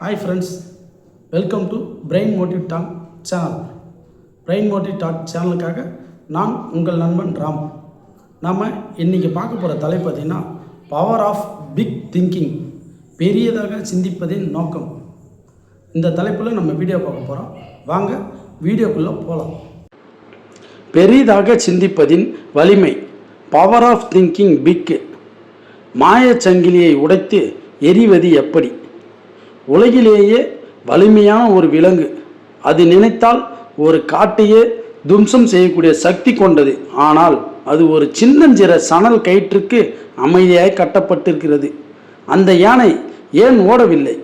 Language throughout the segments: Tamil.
Hi friends, welcome to Brain Motive Talk channel. Brain Motive Talk சேனலுக்காக நான் உங்கள் நண்பன் ராம். நாம் இன்றைக்கி பார்க்க போகிற தலைப்பு பார்த்திங்கன்னா பவர் ஆஃப் பிக் திங்கிங், பெரியதாக சிந்திப்பதின் நோக்கம். இந்த தலைப்பில் நம்ம வீடியோ பார்க்க போகிறோம். வாங்க வீடியோக்குள்ளே போகலாம். பெரிதாக சிந்திப்பதின் வலிமை, பவர் ஆஃப் திங்கிங் பிக். மாயச்சங்கிலியை உடைத்து எரிவது எப்படி? உலகிலேயே வலிமையான ஒரு விலங்கு, அது நினைத்தால் ஒரு காட்டையே தும்சம் செய்யக்கூடிய சக்தி கொண்டது. ஆனால் அது ஒரு சின்னஞ்சிற சணல் கயிற்றுக்கு அமைதியாய் கட்டப்பட்டிருக்கிறது. அந்த யானை ஏன் ஓடவில்லை?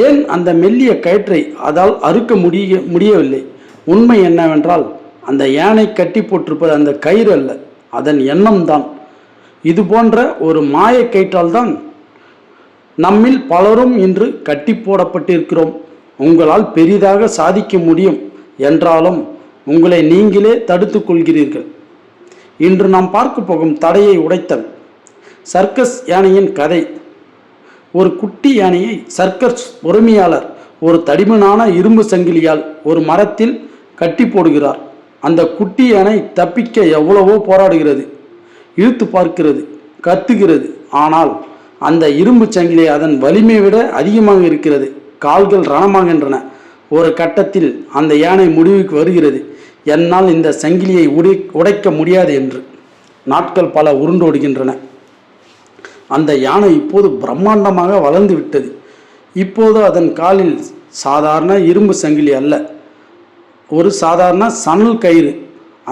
ஏன் அந்த மெல்லிய கயிற்றை அதால் அறுக்க முடியவில்லை? உண்மை என்னவென்றால், அந்த யானை கட்டி போட்டிருப்பது அந்த கயிறு அல்ல, அதன் எண்ணம்தான். இது போன்ற ஒரு மாய கயிற்றால் தான் நம்மில் பலரும் இன்று கட்டி போடப்பட்டிருக்கிறோம். உங்களால் பெரிதாக சாதிக்க முடியும் என்றாலும் உங்களை நீங்களே தடுத்து கொள்கிறீர்கள். இன்று நாம் பார்க்க போகும் தடையை உடைத்தல், சர்க்கஸ் யானையின் கதை. ஒரு குட்டி யானையை சர்க்கஸ் உரிமையாளர் ஒரு தடிமனான இரும்பு சங்கிலியால் ஒரு மரத்தில் கட்டி போடுகிறார். அந்த குட்டி யானை தப்பிக்க எவ்வளவோ போராடுகிறது, இழுத்து பார்க்கிறது, கத்துகிறது. ஆனால் அந்த இரும்பு சங்கிலி அதன் வலிமையை விட அதிகமாக இருக்கிறது. கால்கள் ரணமாகின்றன. ஒரு கட்டத்தில் அந்த யானை முடிவுக்கு வருகிறது, என்னால் இந்த சங்கிலியை உடைக்க முடியாது என்று. நாட்கள் பல உருண்டோடுகின்றன. அந்த யானை இப்போது பிரம்மாண்டமாக வளர்ந்து விட்டது. இப்போது அதன் காலில் சாதாரண இரும்பு சங்கிலி அல்ல, ஒரு சாதாரண சணல் கயிறு.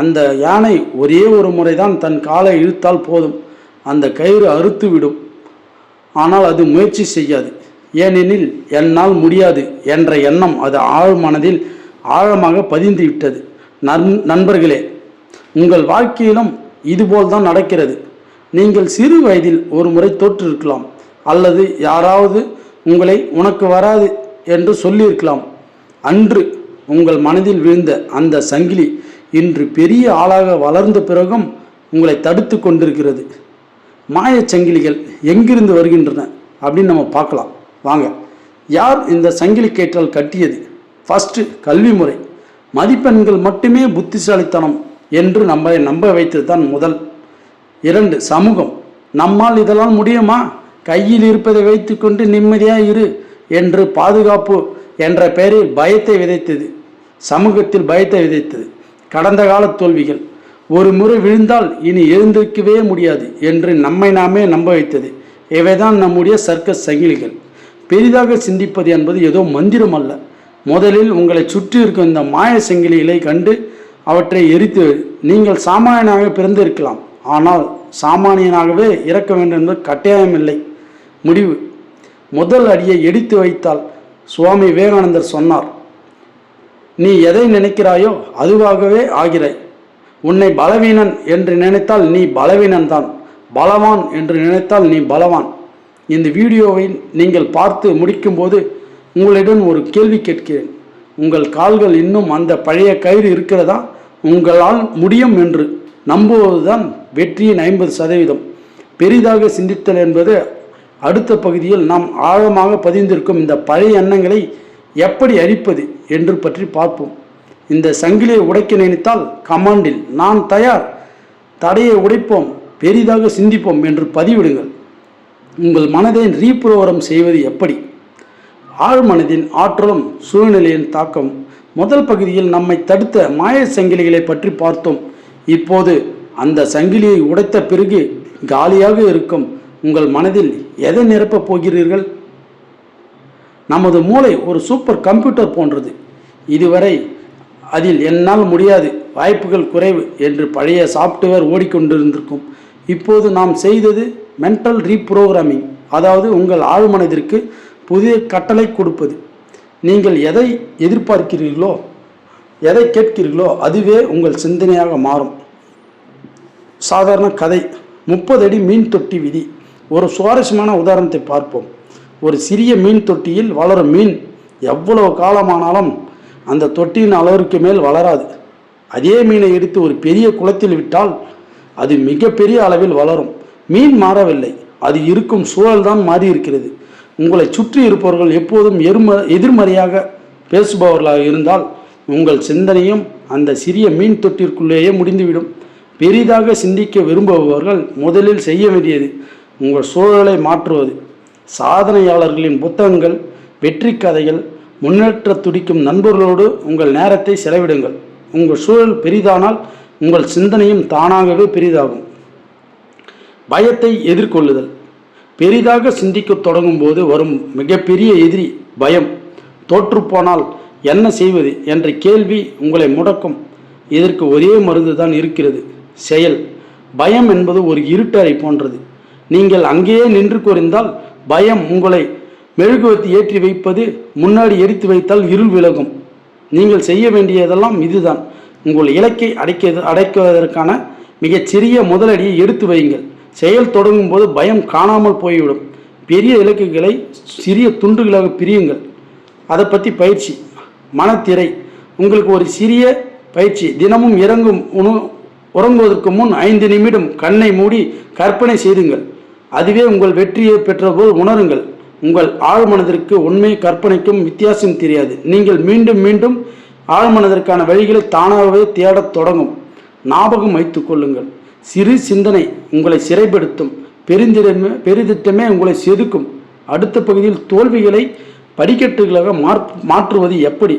அந்த யானை ஒரே ஒரு முறைதான் தன் காலை இழுத்தால் போதும், அந்த கயிறு அறுத்து விடும். ஆனால் அது முயற்சி செய்யாது. ஏனெனில் என்னால் முடியாது என்ற எண்ணம் அது ஆழ் மனதில் ஆழமாக பதிந்து விட்டது. நண்பர்களே, உங்கள் வாழ்க்கையிலும் இதுபோல்தான் நடக்கிறது. நீங்கள் சிறு வயதில் ஒரு முறை தோற்றிருக்கலாம், அல்லது யாராவது உங்களை உனக்கு வராது என்று சொல்லியிருக்கலாம். அன்று உங்கள் மனதில் விழுந்த அந்த சங்கிலி இன்று பெரிய ஆளாக வளர்ந்த பிறகும் உங்களை தடுத்து கொண்டிருக்கிறது. மாயச்சங்கிலிகள் எங்கிருந்து வருகின்றன அப்படின்னு நம்ம பார்க்கலாம். வாங்க, யார் இந்த சங்கிலி கயிற்றால் கட்டியது? ஃபஸ்ட்டு, கல்வி முறை. மதிப்பெண்கள் மட்டுமே புத்திசாலித்தனம் என்று நம்மை நம்ப வைத்தது தான் முதல். 2, சமூகம். நம்மால் இதெல்லாம் முடியுமா, கையில் இருப்பதை வைத்துக்கொண்டு நிம்மதியாக இரு என்று பாதுகாப்பு என்ற பெயரில் பயத்தை விதைத்தது. சமூகத்தில் பயத்தை விதைத்தது. கடந்த கால தோல்விகள். ஒரு முறை விழுந்தால் இனி எழுந்திருக்கவே முடியாது என்று நம்மை நாமே நம்ப வைத்தது. இவைதான் நம்முடைய சர்க்கஸ் சங்கிலிகள். பெரிதாக சிந்திப்பது என்பது ஏதோ மந்திரம் அல்ல. முதலில் உங்களை சுற்றி இருக்கும் இந்த மாய சங்கிலிகளை கண்டு அவற்றை எரித்து. நீங்கள் சாமானியனாக பிறந்திருக்கலாம், ஆனால் சாமானியனாகவே இறக்க வேண்டும் என்பது கட்டாயமில்லை. முடிவு. முதல் அடியை எடுத்து வைத்தால் சுவாமி விவேகானந்தர் சொன்னார், நீ எதை நினைக்கிறாயோ அதுவாகவே ஆகிறாய். உன்னை பலவீனன் என்று நினைத்தால் நீ பலவீனன்தான், பலவான் என்று நினைத்தால் நீ பலவான். இந்த வீடியோவை நீங்கள் பார்த்து முடிக்கும்போது உங்களிடம் ஒரு கேள்வி கேட்கிறேன். உங்கள் கால்கள் இன்னும் அந்த பழைய கயிறு இருக்கிறதா? உங்களால் முடியும் என்று நம்புவதுதான் வெற்றியின் 50%. பெரிதாக சிந்தித்தல் என்பது அடுத்த பகுதியில் நாம் ஆழமாக பதிந்திருக்கும் இந்த பழைய எண்ணங்களை எப்படி அழிப்பது என்று பற்றி பார்ப்போம். இந்த சங்கிலியை உடைக்க நினைத்தால் கமாண்டில் நான் தயார், தடையை உடைப்போம், பெரிதாக சிந்திப்போம் என்று பதிவிடுங்கள். உங்கள் மனதை ரீப்ரோகிராம் செய்வது எப்படி? ஆழ் மனதின் ஆற்றலும் சூழ்நிலையின் தாக்கம். முதல் பகுதியில் நம்மை தடுத்த மாய சங்கிலிகளை பற்றி பார்த்தோம். இப்போது அந்த சங்கிலியை உடைத்த பிறகு காலியாக இருக்கும் உங்கள் மனதில் எதை நிரப்பப் போகிறீர்கள்? நமது மூளை ஒரு சூப்பர் கம்ப்யூட்டர் போன்றது. இதுவரை அதில் என்னால் முடியாது, வாய்ப்புகள் குறைவு என்று பழைய சாஃப்ட்வேர் ஓடிக்கொண்டிருந்திருக்கும். இப்போது நாம் செய்தது மென்டல் ரீப்ரோகிராமிங், அதாவது உங்கள் ஆழ்மனதிற்கு புதிய கட்டளை கொடுப்பது. நீங்கள் எதை எதிர்பார்க்கிறீர்களோ, எதை கேட்கிறீர்களோ அதுவே உங்கள் சிந்தனையாக மாறும். சாதாரண கதை, 30 அடி மீன் தொட்டி விதி. ஒரு சுவாரஸ்யமான உதாரணத்தை பார்ப்போம். ஒரு சிறிய மீன் தொட்டியில் வளரும் மீன் எவ்வளவு காலமானாலும் அந்த தொட்டியின் அளவிற்கு மேல் வளராது. அதே மீனை எடுத்து ஒரு பெரிய குளத்தில் விட்டால் அது மிகப்பெரிய அளவில் வளரும். மீன் மாறவில்லை, அது இருக்கும் சூழல் தான் மாறி இருக்கிறது. உங்களை சுற்றி இருப்பவர்கள் எப்போதும் எதிர்மறையாக பேசுபவர்களாக இருந்தால் உங்கள் சிந்தனையும் அந்த சிறிய மீன் தொட்டிற்குள்ளேயே முடிந்துவிடும். பெரிதாக சிந்திக்க விரும்புபவர்கள் முதலில் செய்ய வேண்டியது உங்கள் சூழலை மாற்றுவது. சாதனையாளர்களின் புத்தகங்கள், வெற்றி கதைகள், முன்னேற்ற துடிக்கும் நண்பர்களோடு உங்கள் நேரத்தை செலவிடுங்கள். உங்கள் சூழல் பெரிதானால் உங்கள் சிந்தனையும் தானாகவே பெரிதாகும். பயத்தை எதிர்கொள்ளுதல். பெரிதாக சிந்திக்க தொடங்கும் போது வரும் மிகப்பெரிய எதிரி பயம். தோற்றுப்போனால் என்ன செய்வது என்ற கேள்வி உங்களை முடக்கும். இதற்கு ஒரே மருந்து தான் இருக்கிறது, செயல். பயம் என்பது ஒரு இருட்டறை போன்றது. நீங்கள் அங்கேயே நின்று கொண்டிருந்தால் பயம் உங்களை மெழுகுவர்த்தி ஏற்றி வைப்பது முன்னாடி எரித்து வைத்தால் இருள் விலகும். நீங்கள் செய்ய வேண்டியதெல்லாம் இதுதான். உங்கள் இலக்கை அடைக்குவதற்கான மிகச்சிறிய முதலடியை எடுத்து வையுங்கள். செயல் தொடங்கும் போது பயம் காணாமல் போய்விடும். பெரிய இலக்குகளை சிறிய துண்டுகளாக பிரியுங்கள். அதை பற்றி பயிற்சி. மனத்திரை. உங்களுக்கு ஒரு சிறிய பயிற்சி. தினமும் உறங்குவதற்கு முன் 5 நிமிடம் கண்ணை மூடி கற்பனை செய்துங்கள். அதுவே உங்கள் வெற்றியை பெற்றபோது உணருங்கள். உங்கள் ஆழ்மனதிற்கு உண்மை கற்பனைக்கும் வித்தியாசம் தெரியாது. நீங்கள் மீண்டும் மீண்டும் ஆழ்மனதிற்கான வழிகளை தானாகவே தேடத் தொடங்கும். ஞாபகம் வைத்துக் கொள்ளுங்கள், சிறு சிந்தனை உங்களை சிறைப்படுத்தும், பெருதிட்டமே உங்களை செதுக்கும். அடுத்த பகுதியில் தோல்விகளை படிக்கட்டுகளாக மாற்றுவது எப்படி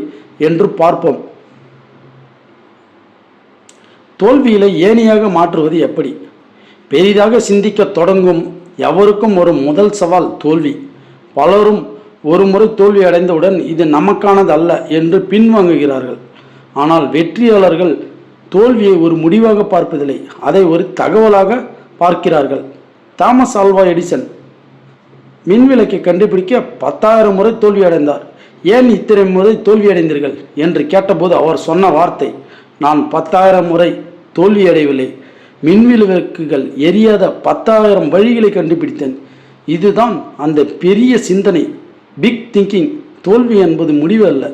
என்று பார்ப்போம். தோல்விகளை ஏணியாக மாற்றுவது எப்படி? பெரிதாக சிந்திக்க தொடங்கும் எவருக்கும் ஒரு முதல் சவால் தோல்வி. பலரும் ஒரு முறை தோல்வி அடைந்தவுடன் இது நமக்கானது அல்ல என்று பின்வாங்குகிறார்கள். ஆனால் வெற்றியாளர்கள் தோல்வியை ஒரு முடிவாக பார்ப்பதில்லை, அதை ஒரு தகவலாக பார்க்கிறார்கள். தாமஸ் ஆல்வா எடிசன் மின்விளக்கை கண்டுபிடிக்க 10,000 முறை தோல்வி அடைந்தார். ஏன் இத்தனை முறை தோல்வி அடைந்தீர்கள் என்று கேட்டபோது அவர் சொன்ன வார்த்தை, நான் 10,000 முறை தோல்வி அடையவில்லை, மின்விளக்குகள் எரியாத 10,000 வழிகளை கண்டுபிடித்தேன். இதுதான் அந்த பெரிய சிந்தனை, பிக் திங்கிங். தோல்வி என்பது முடிவு அல்ல.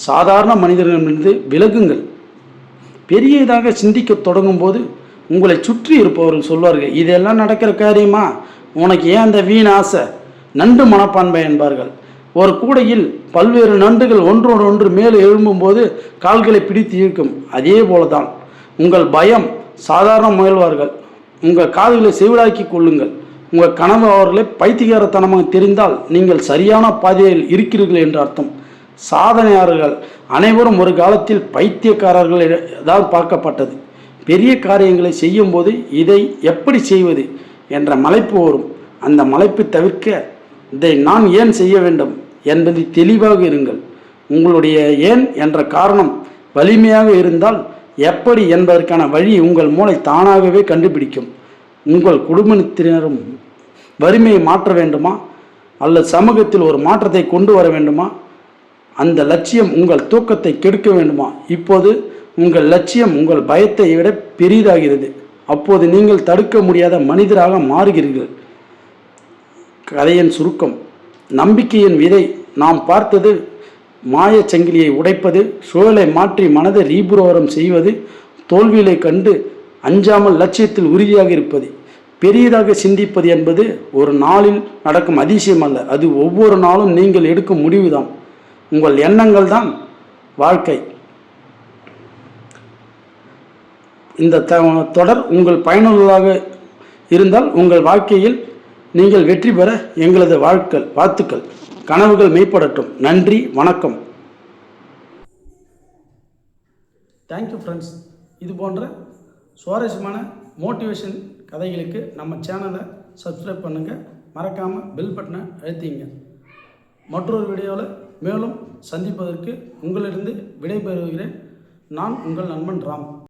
சாதாரண மனிதர்களிடமிருந்து விலகுங்கள். பெரியதாக சிந்திக்க தொடங்கும் போது உங்களை சுற்றி இருப்பவர்கள் சொல்வார்கள், இதெல்லாம் நடக்கிற காரியமா, உனக்கு ஏன் அந்த வீண் ஆசை, நண்டு மனப்பான்மை என்பார்கள். ஒரு கூடையில் பல்வேறு நண்டுகள் ஒன்றோடு ஒன்று மேலே எழும்பும்போது கால்களை பிடித்து இழுக்கும். அதே போலதான் உங்கள் பயம். சாதாரண முயல்வார்கள். உங்கள் காதுகளை செவிடாக்கி கொள்ளுங்கள். உங்கள் கனவு அவர்களை பைத்தியகாரத்தனமாக தெரிந்தால் நீங்கள் சரியான பாதையில் இருக்கிறீர்கள் என்று அர்த்தம். சாதனையாளர்கள் அனைவரும் ஒரு காலத்தில் பைத்தியக்காரர்கள் தான் பார்க்கப்பட்டது. பெரிய காரியங்களை செய்யும் போது இதை எப்படி செய்வது என்ற மலைப்பு வரும். அந்த மலைப்பை தவிர்க்க இதை நான் ஏன் செய்ய வேண்டும் என்பதில் தெளிவாக இருங்கள். உங்களுடைய ஏன் என்ற காரணம் வலிமையாக இருந்தால் எப்படி என்பதற்கான வழி உங்கள் மூளை தானாகவே கண்டுபிடிக்கும். உங்கள் குடும்பத்தினரும் வறுமையை மாற்ற வேண்டுமா அல்லது சமூகத்தில் ஒரு மாற்றத்தை கொண்டு வர வேண்டுமா? அந்த லட்சியம் உங்கள் தூக்கத்தை கெடுக்க வேண்டுமா? இப்போது உங்கள் லட்சியம் உங்கள் பயத்தை விட பெரிதாகிறது. அப்போது நீங்கள் தடுக்க முடியாத மனிதராக மாறுகிறீர்கள். கதையின் சுருக்கம். நம்பிக்கையின் விதை. நாம் பார்த்தது மாயச்சங்கிலியை உடைப்பது, சூழலை மாற்றி மனதை ரீபுரோவரம் செய்வது, தோல்விகளை கண்டு அஞ்சாமல் லட்சியத்தில் உறுதியாக இருப்பது. பெரியதாக சிந்திப்பது என்பது ஒரு நாளில் நடக்கும் அதிசயம் அல்ல, அது ஒவ்வொரு நாளும் நீங்கள் எடுக்கும் முடிவுதான். உங்கள் எண்ணங்கள் தான் வாழ்க்கை. இந்த தொடர் உங்கள் பயனுள்ளதாக இருந்தால் உங்கள் வாழ்க்கையில் நீங்கள் வெற்றி பெற எங்களது வாழ்த்துக்கள். கனவுகள் மெய்ப்படட்டும். நன்றி, வணக்கம். Thank you friends. இது போன்ற சுவாரஸ்யமான மோட்டிவேஷன் கதைகளுக்கு நம்ம சேனலை சப்ஸ்கிரைப் பண்ணுங்கள். மறக்காமல் பெல் பட்டனை அழுத்திங்க. மற்றொரு வீடியோவில் மேலும் சந்திப்பதற்கு உங்களிடம் விடைபெறுகிறேன். நான் உங்கள் நண்பன் ராம்.